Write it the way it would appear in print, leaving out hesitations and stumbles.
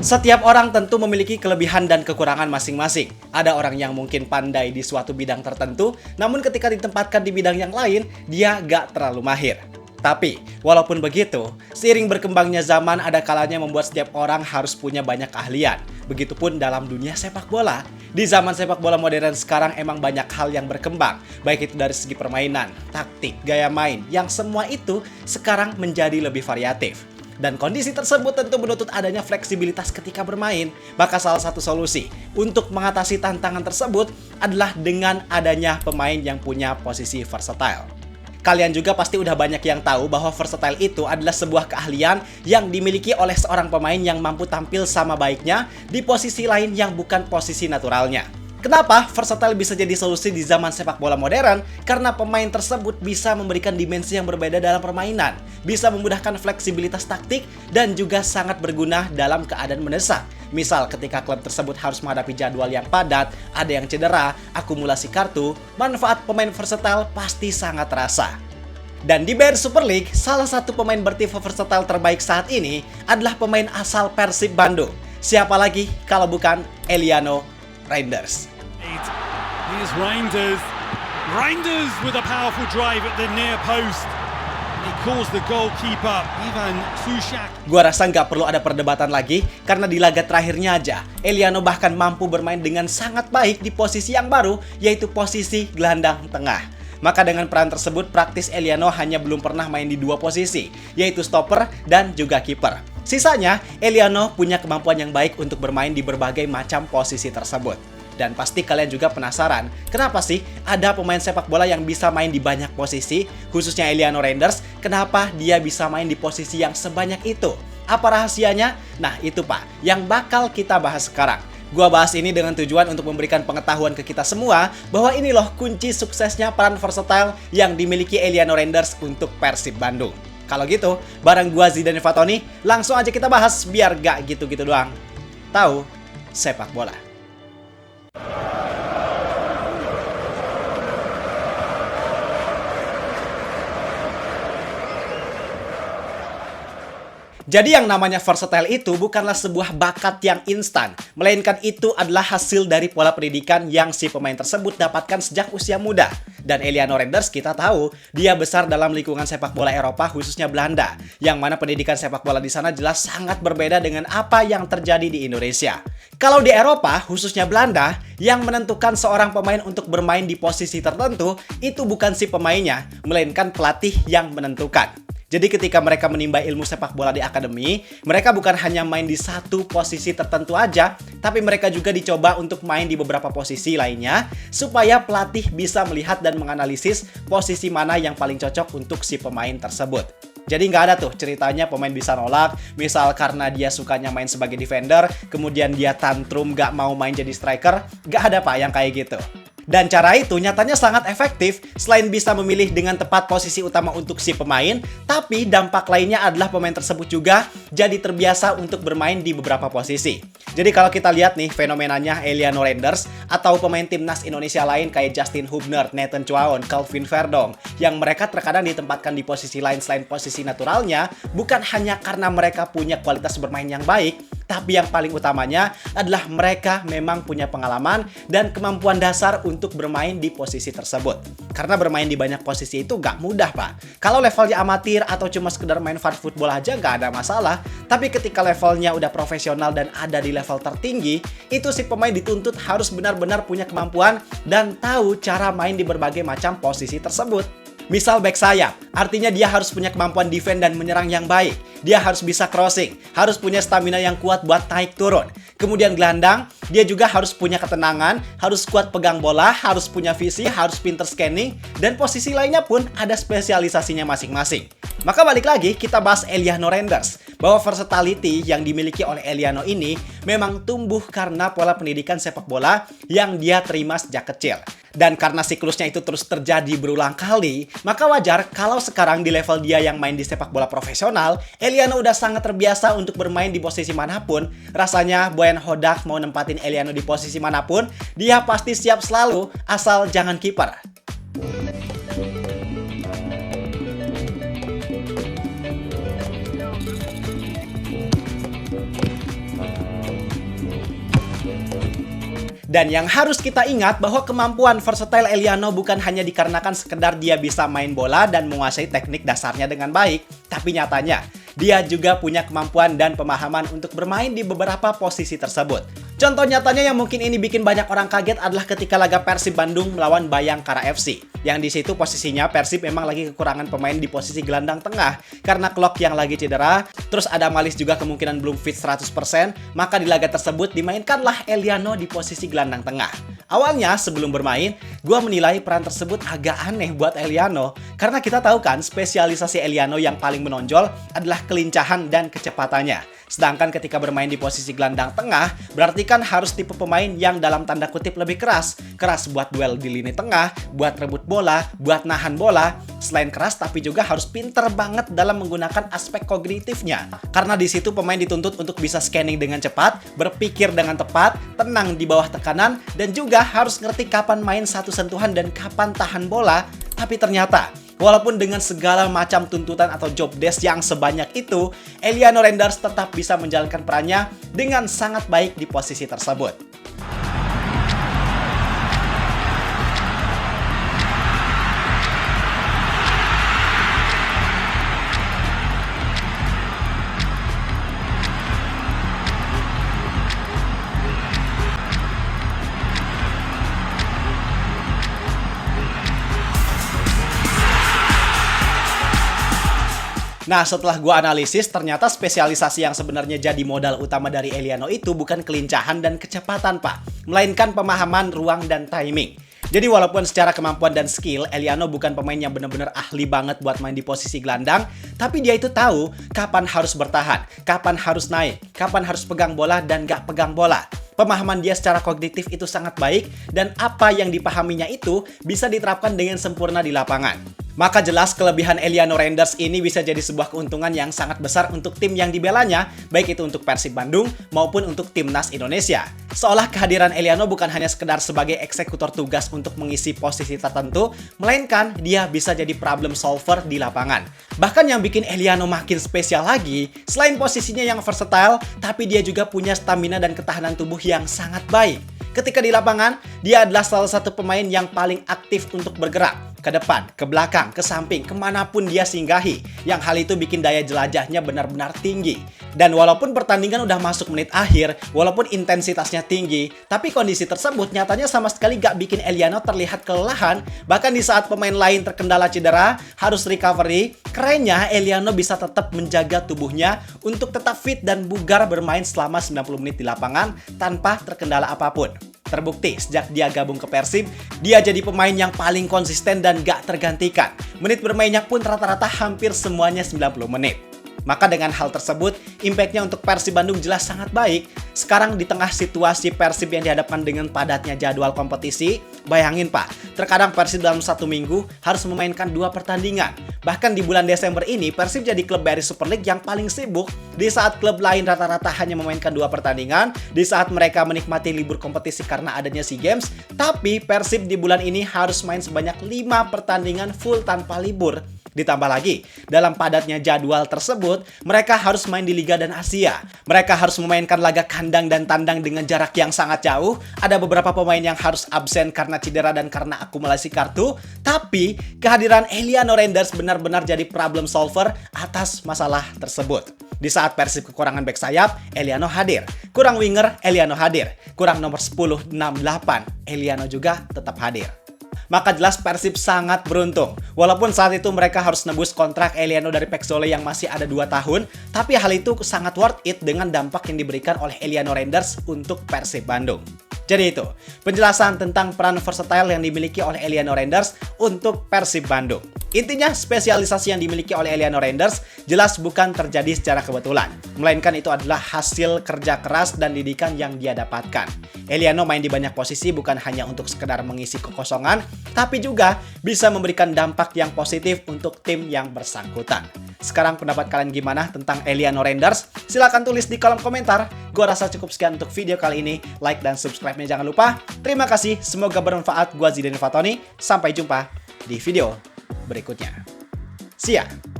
Setiap orang tentu memiliki kelebihan dan kekurangan masing-masing. Ada orang yang mungkin pandai di suatu bidang tertentu, namun ketika ditempatkan di bidang yang lain, dia gak terlalu mahir. Tapi, walaupun begitu, seiring berkembangnya zaman ada kalanya membuat setiap orang harus punya banyak keahlian. Begitupun dalam dunia sepak bola. Di zaman sepak bola modern sekarang emang banyak hal yang berkembang, baik itu dari segi permainan, taktik, gaya main, yang semua itu sekarang menjadi lebih variatif. Dan kondisi tersebut tentu menuntut adanya fleksibilitas ketika bermain. Maka salah satu solusi untuk mengatasi tantangan tersebut adalah dengan adanya pemain yang punya posisi versatile. Kalian juga pasti udah banyak yang tahu bahwa versatile itu adalah sebuah keahlian yang dimiliki oleh seorang pemain yang mampu tampil sama baiknya di posisi lain yang bukan posisi naturalnya. Kenapa versatile bisa jadi solusi di zaman sepak bola modern? Karena pemain tersebut bisa memberikan dimensi yang berbeda dalam permainan, bisa memudahkan fleksibilitas taktik, dan juga sangat berguna dalam keadaan mendesak. Misal ketika klub tersebut harus menghadapi jadwal yang padat, ada yang cedera, akumulasi kartu, manfaat pemain versatile pasti sangat terasa. Dan di BR Super League, salah satu pemain bertipe versatile terbaik saat ini adalah pemain asal Persib Bandung. Siapa lagi kalau bukan Eliano Reinders. Here's Reinders. Reinders with a powerful drive at the near post. He calls the goalkeeper, Ivan Sushak. Gua rasa nggak perlu ada perdebatan lagi, karena di laga terakhirnya aja, Eliano bahkan mampu bermain dengan sangat baik di posisi yang baru, yaitu posisi gelandang tengah. Maka dengan peran tersebut, praktis Eliano hanya belum pernah main di dua posisi, yaitu stopper dan juga kiper. Sisanya, Eliano punya kemampuan yang baik untuk bermain di berbagai macam posisi tersebut. Dan pasti kalian juga penasaran, kenapa sih ada pemain sepak bola yang bisa main di banyak posisi, khususnya Eliano Reinders, kenapa dia bisa main di posisi yang sebanyak itu? Apa rahasianya? Nah itu Pak, yang bakal kita bahas sekarang. Gua bahas ini dengan tujuan untuk memberikan pengetahuan ke kita semua bahwa ini loh kunci suksesnya peran versatile yang dimiliki Eliano Reinders untuk Persib Bandung. Kalau gitu, bareng gua Zidane Fatoni, langsung aja kita bahas biar gak gitu-gitu doang. Tahu sepak bola. Jadi yang namanya versatile itu bukanlah sebuah bakat yang instan, melainkan itu adalah hasil dari pola pendidikan yang si pemain tersebut dapatkan sejak usia muda. Dan Eliano Reinders kita tahu, dia besar dalam lingkungan sepak bola Eropa khususnya Belanda, yang mana pendidikan sepak bola di sana jelas sangat berbeda dengan apa yang terjadi di Indonesia. Kalau di Eropa, khususnya Belanda, yang menentukan seorang pemain untuk bermain di posisi tertentu, itu bukan si pemainnya, melainkan pelatih yang menentukan. Jadi ketika mereka menimba ilmu sepak bola di akademi, mereka bukan hanya main di satu posisi tertentu aja, tapi mereka juga dicoba untuk main di beberapa posisi lainnya, supaya pelatih bisa melihat dan menganalisis posisi mana yang paling cocok untuk si pemain tersebut. Jadi nggak ada tuh ceritanya pemain bisa nolak, misal karena dia sukanya main sebagai defender, kemudian dia tantrum nggak mau main jadi striker, nggak ada Pak yang kayak gitu. Dan cara itu nyatanya sangat efektif, selain bisa memilih dengan tepat posisi utama untuk si pemain, tapi dampak lainnya adalah pemain tersebut juga jadi terbiasa untuk bermain di beberapa posisi. Jadi kalau kita lihat nih fenomenanya Eliano Reinders atau pemain timnas Indonesia lain kayak Justin Hubner, Nathan Chuaon, Calvin Verdong, yang mereka terkadang ditempatkan di posisi lain selain posisi naturalnya, bukan hanya karena mereka punya kualitas bermain yang baik, tapi yang paling utamanya adalah mereka memang punya pengalaman dan kemampuan dasar untuk bermain di posisi tersebut. Karena bermain di banyak posisi itu gak mudah Pak. Kalau levelnya amatir atau cuma sekedar main fun football aja gak ada masalah. Tapi ketika levelnya udah profesional dan ada di level tertinggi, itu si pemain dituntut harus benar-benar punya kemampuan dan tahu cara main di berbagai macam posisi tersebut. Misal back sayap, artinya dia harus punya kemampuan defense dan menyerang yang baik. Dia harus bisa crossing, harus punya stamina yang kuat buat naik turun. Kemudian gelandang, dia juga harus punya ketenangan, harus kuat pegang bola, harus punya visi, harus pinter scanning, dan posisi lainnya pun ada spesialisasinya masing-masing. Maka balik lagi kita bahas Eliano Reinders, bahwa versatility yang dimiliki oleh Eliano ini memang tumbuh karena pola pendidikan sepak bola yang dia terima sejak kecil. Dan karena siklusnya itu terus terjadi berulang kali, maka wajar kalau sekarang di level dia yang main di sepak bola profesional, Eliano udah sangat terbiasa untuk bermain di posisi manapun. Rasanya Boyan Hodak mau nempatin Eliano di posisi manapun, dia pasti siap selalu, asal jangan kiper. Dan yang harus kita ingat bahwa kemampuan versatile Eliano bukan hanya dikarenakan sekedar dia bisa main bola dan menguasai teknik dasarnya dengan baik, tapi nyatanya dia juga punya kemampuan dan pemahaman untuk bermain di beberapa posisi tersebut. Contoh nyatanya yang mungkin ini bikin banyak orang kaget adalah ketika laga Persib Bandung melawan Bayangkara FC. Yang di situ posisinya Persib memang lagi kekurangan pemain di posisi gelandang tengah karena Klok yang lagi cedera, terus ada Malis juga kemungkinan belum fit 100%, maka di laga tersebut dimainkanlah Eliano di posisi gelandang tengah. Awalnya sebelum bermain, gue menilai peran tersebut agak aneh buat Eliano karena kita tahu kan spesialisasi Eliano yang paling menonjol adalah kelincahan dan kecepatannya. Sedangkan ketika bermain di posisi gelandang tengah, berarti kan harus tipe pemain yang dalam tanda kutip lebih keras. Keras buat duel di lini tengah, buat rebut bola, buat nahan bola. Selain keras, tapi juga harus pinter banget dalam menggunakan aspek kognitifnya. Karena di situ pemain dituntut untuk bisa scanning dengan cepat, berpikir dengan tepat, tenang di bawah tekanan, dan juga harus ngerti kapan main satu sentuhan dan kapan tahan bola. Tapi ternyata, walaupun dengan segala macam tuntutan atau job desk yang sebanyak itu, Eliano Renders tetap bisa menjalankan perannya dengan sangat baik di posisi tersebut. Nah, setelah gue analisis, ternyata spesialisasi yang sebenarnya jadi modal utama dari Eliano itu bukan kelincahan dan kecepatan, Pak, melainkan pemahaman ruang dan timing. Jadi walaupun secara kemampuan dan skill, Eliano bukan pemain yang benar-benar ahli banget buat main di posisi gelandang, tapi dia itu tahu kapan harus bertahan, kapan harus naik, kapan harus pegang bola dan gak pegang bola. Pemahaman dia secara kognitif itu sangat baik, dan apa yang dipahaminya itu bisa diterapkan dengan sempurna di lapangan. Maka jelas kelebihan Eliano Renders ini bisa jadi sebuah keuntungan yang sangat besar untuk tim yang dibelanya, baik itu untuk Persib Bandung maupun untuk Timnas Indonesia. Seolah kehadiran Eliano bukan hanya sekedar sebagai eksekutor tugas untuk mengisi posisi tertentu, melainkan dia bisa jadi problem solver di lapangan. Bahkan yang bikin Eliano makin spesial lagi, selain posisinya yang versatile, tapi dia juga punya stamina dan ketahanan tubuh yang sangat baik. Ketika di lapangan, dia adalah salah satu pemain yang paling aktif untuk bergerak. Ke depan, ke belakang, ke samping, kemanapun dia singgahi. Yang hal itu bikin daya jelajahnya benar-benar tinggi. Dan walaupun pertandingan udah masuk menit akhir, walaupun intensitasnya tinggi, tapi kondisi tersebut nyatanya sama sekali gak bikin Eliano terlihat kelelahan. Bahkan di saat pemain lain terkendala cedera, harus recovery, kerennya Eliano bisa tetap menjaga tubuhnya untuk tetap fit dan bugar bermain selama 90 menit di lapangan tanpa terkendala apapun. Terbukti, sejak dia gabung ke Persib, dia jadi pemain yang paling konsisten dan gak tergantikan. Menit bermainnya pun rata-rata hampir semuanya 90 menit. Maka dengan hal tersebut, impact-nya untuk Persib Bandung jelas sangat baik. Sekarang di tengah situasi Persib yang dihadapkan dengan padatnya jadwal kompetisi, bayangin Pak, terkadang Persib dalam satu minggu harus memainkan 2 pertandingan. Bahkan di bulan Desember ini, Persib jadi klub dari Super League yang paling sibuk. Di saat klub lain rata-rata hanya memainkan 2 pertandingan, di saat mereka menikmati libur kompetisi karena adanya SEA Games, tapi Persib di bulan ini harus main sebanyak 5 pertandingan full tanpa libur. Ditambah lagi, dalam padatnya jadwal tersebut, mereka harus main di Liga dan Asia. Mereka harus memainkan laga kandang dan tandang dengan jarak yang sangat jauh. Ada beberapa pemain yang harus absen karena cedera dan karena akumulasi kartu. Tapi, kehadiran Eliano Renders benar-benar jadi problem solver atas masalah tersebut. Di saat Persib kekurangan bek sayap, Eliano hadir. Kurang winger, Eliano hadir. Kurang nomor 10, 6, 8, Eliano juga tetap hadir. Maka jelas Persib sangat beruntung. Walaupun saat itu mereka harus nebus kontrak Eliano dari Pexole yang masih ada 2 tahun, tapi hal itu sangat worth it dengan dampak yang diberikan oleh Eliano Renders untuk Persib Bandung. Jadi itu, penjelasan tentang peran versatile yang dimiliki oleh Eliano Renders untuk Persib Bandung. Intinya, spesialisasi yang dimiliki oleh Eliano Renders jelas bukan terjadi secara kebetulan, melainkan itu adalah hasil kerja keras dan didikan yang dia dapatkan. Eliano main di banyak posisi bukan hanya untuk sekedar mengisi kekosongan, tapi juga bisa memberikan dampak yang positif untuk tim yang bersangkutan. Sekarang pendapat kalian gimana tentang Eliano Renders? Silahkan tulis di kolom komentar. Gua rasa cukup sekian untuk video kali ini. Like dan subscribe-nya jangan lupa. Terima kasih, semoga bermanfaat. Gua Zidane Fatoni. Sampai jumpa di video berikutnya. See ya!